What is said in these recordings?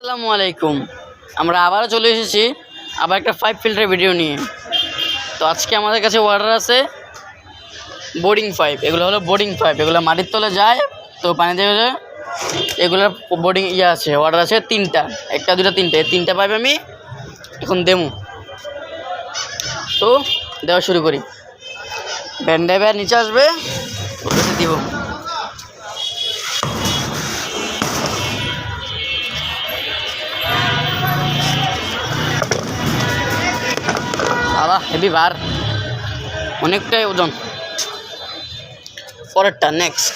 আসসালামু আলাইকুম। আমরা আবারও চলে এসেছি আবার একটা 5 ফিল্টার ভিডিও নিয়ে। তো আজকে আমাদের কাছে ওয়াটার আছে বোর্ডিং পাইপ। এগুলো হলো বোর্ডিং পাইপ, এগুলো মাটির তলে যায়, তো পানি দিয়ে যায়। এগুলোর বোর্ডিং আছে, ওয়াটার আছে 3টা, 1টা 2টা 3টে। এই 3টা পাইপ আমি এখন দেবো। তো দেওয়া শুরু করি। ব্যান্ডাইভার নিচে আসবে, ওটাতে দিব। বাবা হেভি ভার, অনেকটাই ওজন। পরেরটা নেক্সট।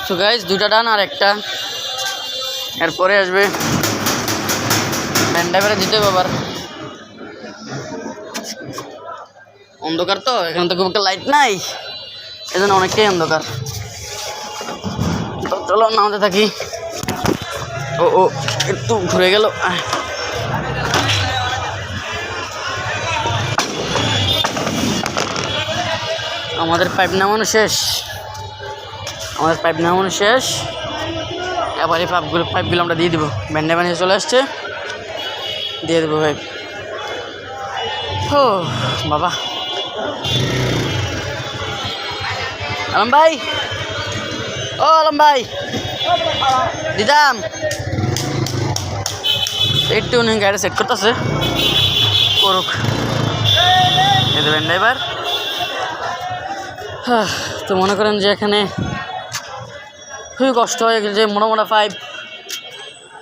তো গাইস 2টা ডান আর একটা, এরপরে আসবে ব্যান্ডাইভারে দিতে হবে। আবার অন্ধকার, তো এখানে তো খুব একটা লাইট নাই, এজন্য অনেকটাই অন্ধকার। তো চলো নামতে থাকি। ও ও একটু ঘুরে গেল। আমাদের পাইপ নামানো শেষ, এবার এই পাইপগুলো আমরা দিয়ে দেবো। ব্যান্ডাইভার নিয়ে চলে আসছে, দিয়ে দেবো পাইপ। ও বাবা, আলম ভাই, ও আলম ভাই, দিদাম একটু উনি গাড়ি সেট করতেছে, করুক। এই দেবেন ড্রাইভার। তো মনে করেন যে এখানে খুবই কষ্ট হয়, যে মোটা মোটা পাইপ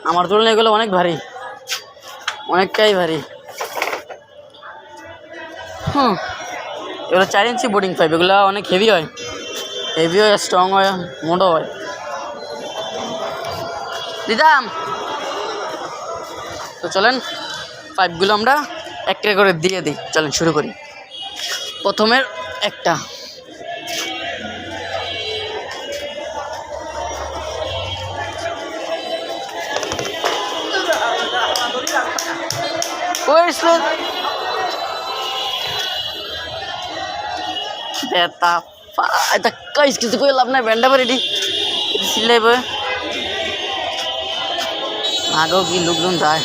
আমার তুলনায় এগুলো অনেক ভারী, অনেকটাই ভারী। এগুলো 4 ইঞ্চি বোর্ডিং পাইপ, এগুলো অনেক হেভি হয়, স্ট্রং হয়, মোটো হয়। দিদাম, তো চলেন পাইপগুলো আমরা একটা করে দিয়ে দিই। চলেন শুরু করি। প্রথমের একটা, এটা কাইস কিছু করে লাভ নাই। ব্যান্ডাইভার এটি সিলাইবে, আগেও কি লোকজন যায়।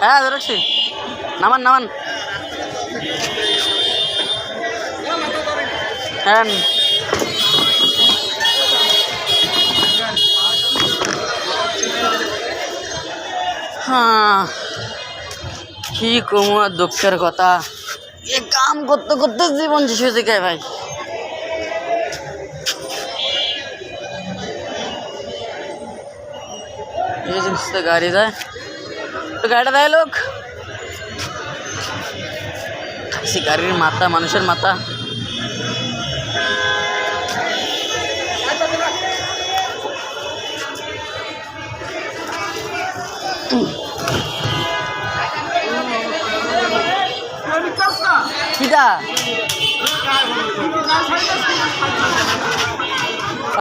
হ্যাঁ ধরেছি, নামান নামান। হ্যাঁ কি কমু আর দুঃখের কথা, এ কাম করতে করতে জীবন শেষ হয়ে যায় ভাই। এই জিনিসটা গাড়ি যায়, তো গাড়িটা দেয় লোক, গাড়ির মাথা, মানুষের মাথা। কিটা